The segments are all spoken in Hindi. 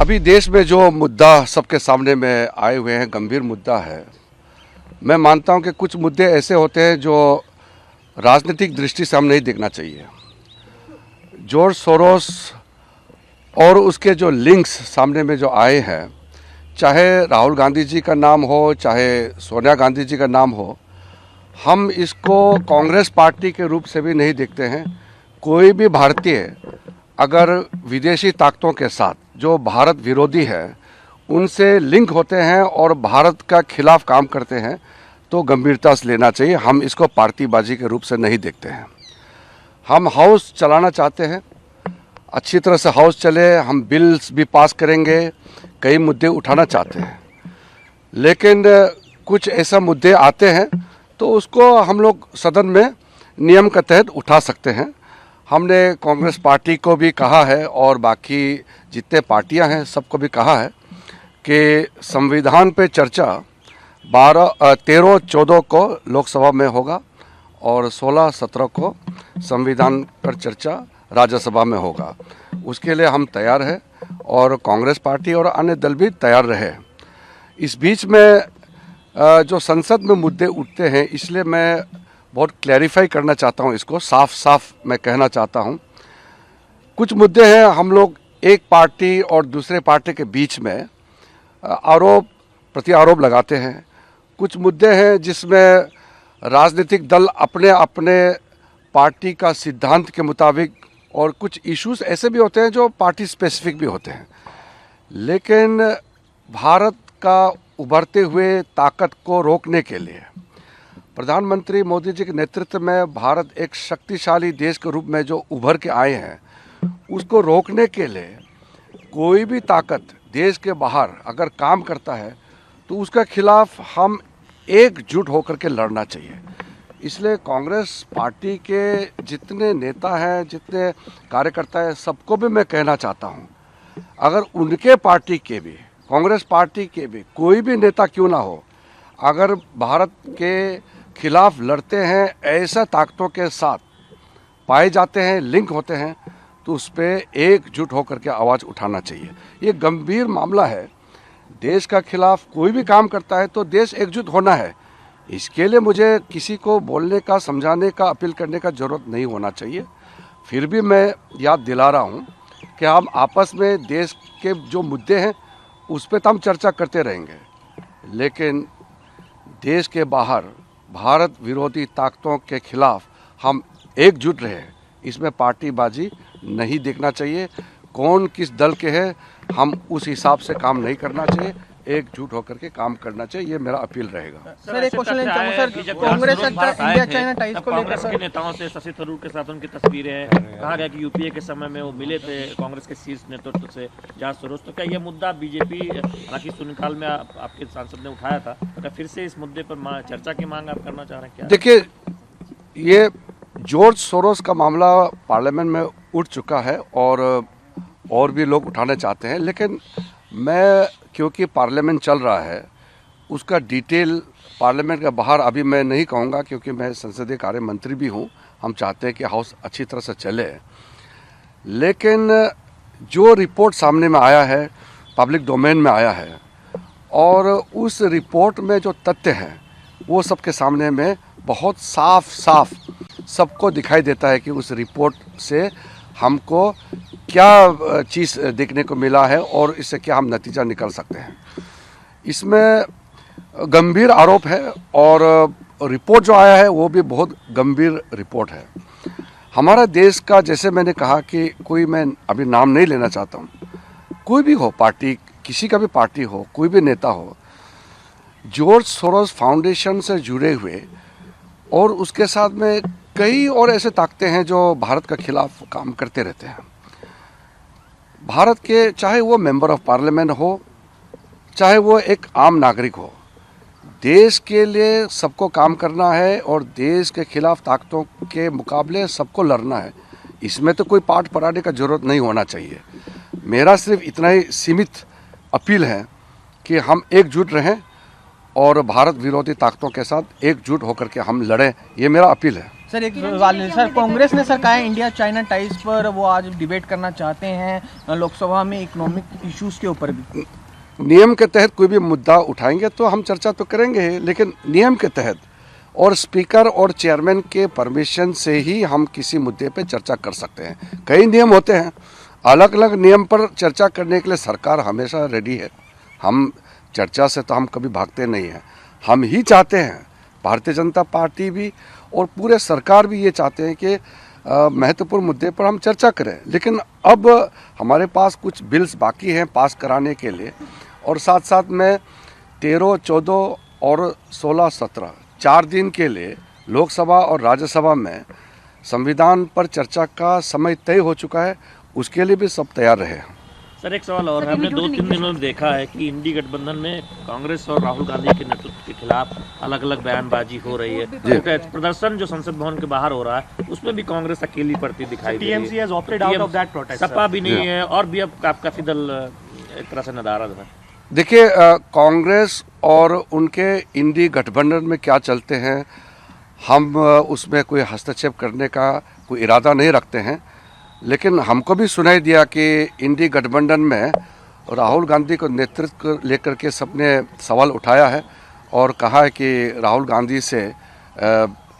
अभी देश में जो मुद्दा सबके सामने में आए हुए हैं, गंभीर मुद्दा है। मैं मानता हूं कि कुछ मुद्दे ऐसे होते हैं जो राजनीतिक दृष्टि से हम नहीं देखना चाहिए। जॉर्ज सोरोस और उसके जो लिंक्स सामने में जो आए हैं, चाहे राहुल गांधी जी का नाम हो, चाहे सोनिया गांधी जी का नाम हो, हम इसको कांग्रेस पार्टी के रूप से भी नहीं देखते हैं। कोई भी भारतीय अगर विदेशी ताकतों के साथ जो भारत विरोधी है उनसे लिंक होते हैं और भारत का खिलाफ काम करते हैं तो गंभीरता से लेना चाहिए। हम इसको पार्टीबाजी के रूप से नहीं देखते हैं। हम हाउस चलाना चाहते हैं, अच्छी तरह से हाउस चले, हम बिल्स भी पास करेंगे, कई मुद्दे उठाना चाहते हैं, लेकिन कुछ ऐसा मुद्दे आते हैं तो उसको हम लोग सदन में नियम के तहत उठा सकते हैं। हमने कांग्रेस पार्टी को भी कहा है और बाकी जितने पार्टियां हैं सबको भी कहा है कि संविधान पे चर्चा 13-14 को लोकसभा में होगा और 16-17 को संविधान पर चर्चा राज्यसभा में होगा। उसके लिए हम तैयार हैं और कांग्रेस पार्टी और अन्य दल भी तैयार रहे। इस बीच में जो संसद में मुद्दे उठते हैं, इसलिए मैं बहुत क्लैरिफाई करना चाहता हूं, इसको साफ साफ मैं कहना चाहता हूं। कुछ मुद्दे हैं, हम लोग एक पार्टी और दूसरे पार्टी के बीच में आरोप प्रति आरोप लगाते हैं। कुछ मुद्दे हैं जिसमें राजनीतिक दल अपने अपने पार्टी का सिद्धांत के मुताबिक, और कुछ इश्यूज ऐसे भी होते हैं जो पार्टी स्पेसिफिक भी होते हैं। लेकिन भारत का उभरते हुए ताकत को रोकने के लिए प्रधानमंत्री मोदी जी के नेतृत्व में भारत एक शक्तिशाली देश के रूप में जो उभर के आए हैं, उसको रोकने के लिए कोई भी ताकत देश के बाहर अगर काम करता है तो उसका खिलाफ हम एकजुट होकर के लड़ना चाहिए। इसलिए कांग्रेस पार्टी के जितने नेता हैं, जितने कार्यकर्ता हैं, सबको भी मैं कहना चाहता हूं, अगर उनके पार्टी के भी, कांग्रेस पार्टी के भी कोई भी नेता क्यों ना हो, अगर भारत के खिलाफ लड़ते हैं, ऐसा ताकतों के साथ पाए जाते हैं, लिंक होते हैं, तो उस पर एकजुट होकर के आवाज़ उठाना चाहिए। ये गंभीर मामला है। देश का खिलाफ कोई भी काम करता है तो देश एकजुट होना है। इसके लिए मुझे किसी को बोलने का, समझाने का, अपील करने का ज़रूरत नहीं होना चाहिए। फिर भी मैं याद दिला रहा हूँ कि हम आपस में देश के जो मुद्दे हैं उस पर तो हम चर्चा करते रहेंगे, लेकिन देश के बाहर भारत विरोधी ताकतों के खिलाफ हम एकजुट रहे, इसमें पार्टीबाजी नहीं देखना चाहिए। कौन किस दल के है, हम उस हिसाब से काम नहीं करना चाहिए, एकजुट होकर के काम करना चाहिए। ये मेरा अपील रहेगा। सर, एक क्वेश्चन लेना चाहूंगा sir, Congress India China ties को लेकर कांग्रेस के नेताओं से शशि थरूर के साथ उनकी तस्वीरें हैं। कहा गया कि यूपीए के समय में वो मिले थे कांग्रेस के शीर्ष नेतृत्व से, जॉर्ज सोरोस। तो क्या ये मुद्दा बीजेपी, हालांकि शून्यकाल में आपके सांसद ने उठाया था, तो क्या फिर से इस मुद्दे पर चर्चा की मांग आप करना चाह रहे हैं क्या? देखिए, ये जॉर्ज सोरोस का मामला पार्लियामेंट में उठ चुका है और भी लोग उठाना चाहते हैं, लेकिन मैं, क्योंकि पार्लियामेंट चल रहा है, उसका डिटेल पार्लियामेंट के बाहर अभी मैं नहीं कहूँगा, क्योंकि मैं संसदीय कार्य मंत्री भी हूँ। हम चाहते हैं कि हाउस अच्छी तरह से चले, लेकिन जो रिपोर्ट सामने में आया है, पब्लिक डोमेन में आया है, और उस रिपोर्ट में जो तथ्य हैं वो सबके सामने में बहुत साफ साफ सबको दिखाई देता है कि उस रिपोर्ट से हमको क्या चीज़ देखने को मिला है और इससे क्या हम नतीजा निकाल सकते हैं। इसमें गंभीर आरोप है और रिपोर्ट जो आया है वो भी बहुत गंभीर रिपोर्ट है। हमारा देश का, जैसे मैंने कहा कि कोई, मैं अभी नाम नहीं लेना चाहता हूँ, कोई भी हो पार्टी, किसी का भी पार्टी हो, कोई भी नेता हो, जॉर्ज सोरोस फाउंडेशन से जुड़े हुए और उसके साथ में कई और ऐसे ताकतें हैं जो भारत के खिलाफ काम करते रहते हैं। भारत के, चाहे वो मेंबर ऑफ पार्लियामेंट हो, चाहे वो एक आम नागरिक हो, देश के लिए सबको काम करना है और देश के खिलाफ ताकतों के मुकाबले सबको लड़ना है। इसमें तो कोई पाठ पढ़ाने का जरूरत नहीं होना चाहिए। मेरा सिर्फ इतना ही सीमित अपील है कि हम एकजुट रहें और भारत विरोधी ताकतों के साथ एकजुट होकर के हम लड़ें, ये मेरा अपील है। सर एक सवाल है सर, कांग्रेस ने सर कहा है इंडिया चाइना टाइज पर वो आज डिबेट करना चाहते हैं लोकसभा में इकोनॉमिक इश्यूज के ऊपर भी। नियम के तहत कोई भी मुद्दा उठाएंगे तो हम चर्चा तो करेंगे, लेकिन नियम के तहत और स्पीकर और चेयरमैन के परमिशन से ही हम किसी मुद्दे पे चर्चा कर सकते हैं। कई नियम होते हैं, अलग अलग नियम पर चर्चा करने के लिए सरकार हमेशा रेडी है। हम चर्चा से तो हम कभी भागते नहीं हैं। हम ही चाहते हैं, भारतीय जनता पार्टी भी और पूरे सरकार भी ये चाहते हैं कि महत्वपूर्ण मुद्दे पर हम चर्चा करें। लेकिन अब हमारे पास कुछ बिल्स बाकी हैं पास कराने के लिए, और साथ साथ में 13, 14 और 16, 17 4 दिन के लिए लोकसभा और राज्यसभा में संविधान पर चर्चा का समय तय हो चुका है। उसके लिए भी सब तैयार रहे। सर एक सवाल और है, हमने 2-3 दिनों में देखा है कि इंडी गठबंधन में कांग्रेस और राहुल गांधी के नेतृत्व के खिलाफ अलग अलग बयानबाजी हो रही है। तो प्रदर्शन जो संसद भवन के बाहर हो रहा है उसमें भी कांग्रेस अकेली पड़ती दिखाई दे रही है। सपा भी नहीं है और भी अब काफी दल एक तरह से नदारद है। देखिए, कांग्रेस और उनके इंडी गठबंधन में क्या चलते हैं, हम उसमें कोई हस्तक्षेप करने का कोई इरादा नहीं रखते हैं। लेकिन हमको भी सुनाई दिया कि इंडी गठबंधन में राहुल गांधी को नेतृत्व लेकर के सबने सवाल उठाया है और कहा है कि राहुल गांधी से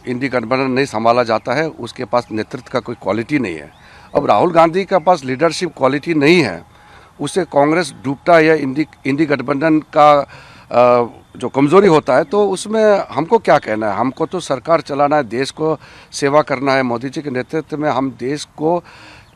इंडी गठबंधन नहीं संभाला जाता है, उसके पास नेतृत्व का कोई क्वालिटी नहीं है। अब राहुल गांधी के पास लीडरशिप क्वालिटी नहीं है, उससे कांग्रेस डूबता है या इंडी गठबंधन का जो कमज़ोरी होता है, तो उसमें हमको क्या कहना है। हमको तो सरकार चलाना है, देश को सेवा करना है। मोदी जी के नेतृत्व में हम देश को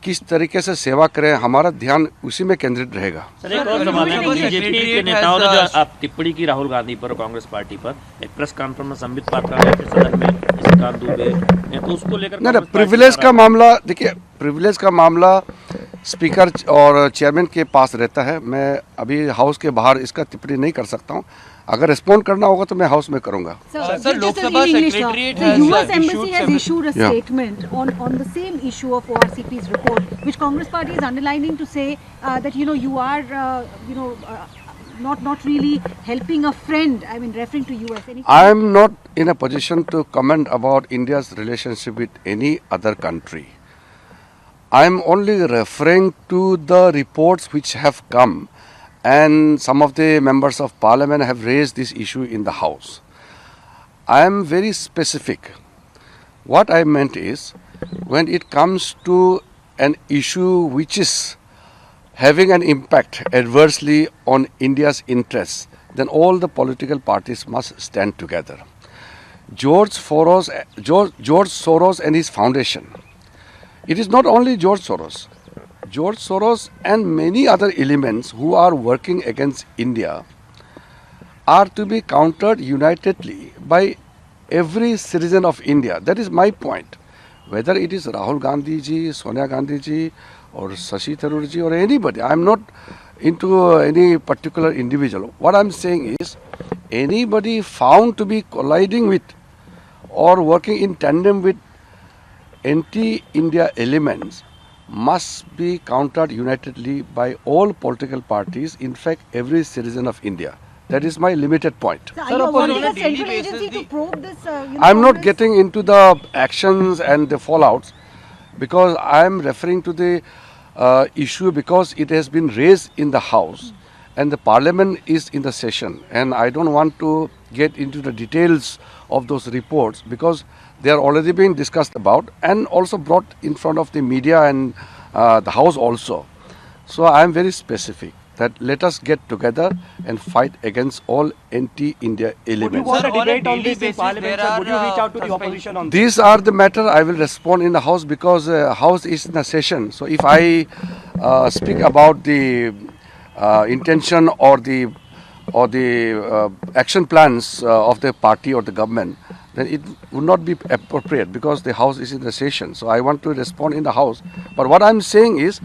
किस तरीके से सेवा करें, हमारा ध्यान उसी में केंद्रित रहेगा। सर एक और सवाल है, बीजेपी के नेताओं ने जो आप टिप्पणी की राहुल गांधी पर और कांग्रेस पार्टी पर, एक प्रेस कॉन्फ्रेंस में संबित पात्रा ने फिर सदन में निशिकांत दुबे ने, तो उसको लेकर नहीं, प्रिविलेज का मामला, देखिए प्रिविलेज का मामला स्पीकर और चेयरमैन के पास रहता है। मैं अभी हाउस के बाहर इसका टिप्पणी नहीं कर सकता हूँ। अगर रिस्पॉन्ड करना होगा तो मैं हाउस में करूंगा। Sir, Loksabha Secretariat has US Embassy has issued a statement on the same issue of ORCP's report, which Congress Party is underlining to say that you are not really helping a friend. I mean, referring to US. I am not in a position to comment about India's relationship with any other country. I am only referring to the reports which have come. And some of the members of parliament have raised this issue in the house. I am very specific. What I meant is, when it comes to an issue which is having an impact adversely on India's interests, then all the political parties must stand together. George Soros and his foundation. It is not only George Soros. George Soros and many other elements who are working against India are to be countered unitedly by every citizen of India. That is my point. Whether it is Rahul Gandhi ji, Sonia Gandhi ji, or Shashi Tharoor ji, or anybody. I am not into any particular individual. What I am saying is, anybody found to be colliding with or working in tandem with anti-India elements must be countered unitedly by all political parties, in fact every citizen of India. That is my limited point. So are you wanting a central agency to probe this? I am not getting into the actions and the fallouts, because I am referring to the issue because it has been raised in the House and the Parliament is in the session, and I don't want to get into the details of those reports because they are already being discussed about and also brought in front of the media and the House also. So I am very specific that let us get together and fight against all anti-India elements. Would you want a debate on this in Parliament, sir? Would you reach out to the opposition on this? These are the matter I will respond in the House because House is in a session. So if I speak about the intention or the action plans of the party or the government, then it would not be appropriate because the House is in the session. So I want to respond in the House. But what I am saying is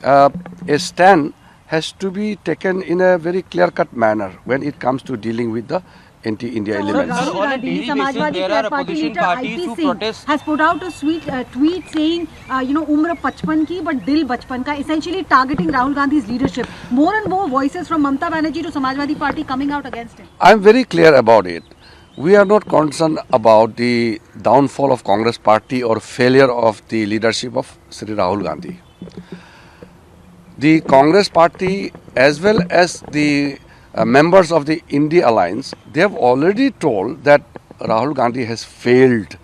a stand has to be taken in a very clear-cut manner when it comes to dealing with the anti-India So elements. Rahul on a Gandhi, daily Samajwadi basis, there are Party opposition leader parties IP who Singh protest. has put out a tweet saying, umra 55 ki but dil bachpan ka, essentially targeting Rahul Gandhi's leadership. More and more voices from Mamata Banerjee to Samajwadi Party coming out against him. I'm very clear about it. We are not concerned about the downfall of Congress party or failure of the leadership of Sri Rahul Gandhi. The Congress party as well as the members of the India Alliance, they have already told that Rahul Gandhi has failed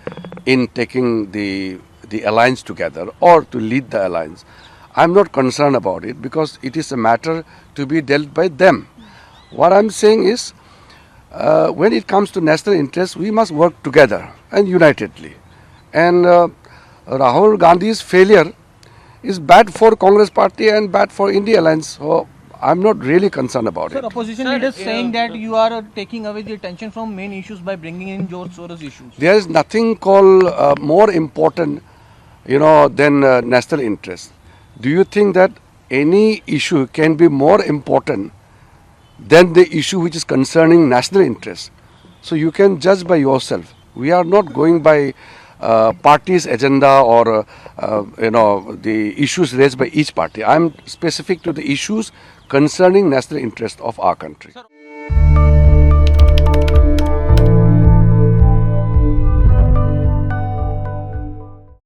in taking the alliance together or to lead the alliance. I'm not concerned about it because it is a matter to be dealt by them. What I'm saying is, when it comes to national interest, we must work together and unitedly. And Rahul Gandhi's failure is bad for Congress party and bad for India Alliance. So I'm not really concerned about Sir, it. opposition leaders saying that you are taking away the attention from main issues by bringing in George Soros issues. There is nothing called more important, than national interest. Do you think that any issue can be more important than the issue which is concerning national interest? So you can judge by yourself. We are not going by party's agenda or the issues raised by each party. I am specific to the issues concerning national interest of our country.